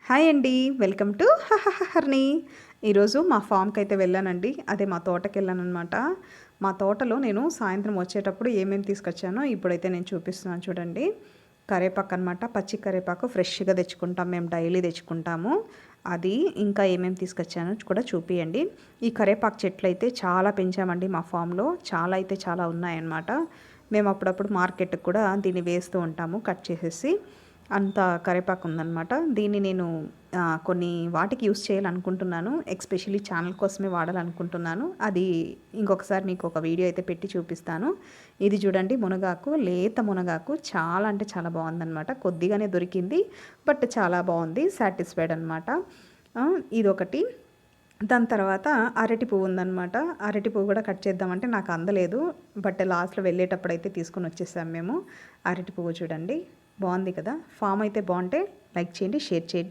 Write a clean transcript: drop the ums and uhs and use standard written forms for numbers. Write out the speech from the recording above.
Hi అండి. Welcome to హర్ని. ఈరోజు మా ఫామ్‌కి అయితే వెళ్ళానండి. అదే మా తోటకెళ్ళాననమాట. మా తోటలో నేను సాయంత్రం వచ్చేటప్పుడు ఏమేమి తీసుకొచ్చానో ఇప్పుడైతే నేను చూపిస్తున్నాను చూడండి. కరేపాకు అనమాట. పచ్చి కరేపాకు ఫ్రెష్‌గా తెచ్చుకుంటాం మేము, డైలీ తెచ్చుకుంటాము. అది ఇంకా ఏమేమి తీసుకొచ్చానో కూడా చూపియండి. ఈ కరేపాకు చెట్లయితే చాలా పెంచామండి మా ఫామ్‌లో. చాలా అయితే చాలా ఉన్నాయన్నమాట. మేము అప్పుడప్పుడు మార్కెట్‌కి కూడా దీన్ని వేస్తూ ఉంటాము కట్ చేసేసి. అంత కరివేపాకు ఉందనమాట. దీన్ని నేను కొన్ని వాటికి యూజ్ చేయాలనుకుంటున్నాను. ఎస్పెషల్లీ ఛానల్ కోసమే వాడాలనుకుంటున్నాను. అది ఇంకొకసారి మీకు ఒక వీడియో అయితే పెట్టి చూపిస్తాను. ఇది చూడండి మునగాకు, లేత మునగాకు చాలా అంటే చాలా బాగుందనమాట. కొద్దిగానే దొరికింది, బట్ చాలా బాగుంది. సాటిస్ఫైడ్ అనమాట. ఇదొకటి. దాని తర్వాత అరటి పువ్వు ఉందనమాట. అరటి పువ్వు కూడా కట్ చేద్దామంటే నాకు అందలేదు, బట్ లాస్ట్లో వెళ్ళేటప్పుడు అయితే తీసుకొని వచ్చేసాం మేము. అరటి పువ్వు చూడండి బాగుంది కదా. ఫామ్ అయితే బాగుంటే లైక్ చేయండి, షేర్ చేయండి.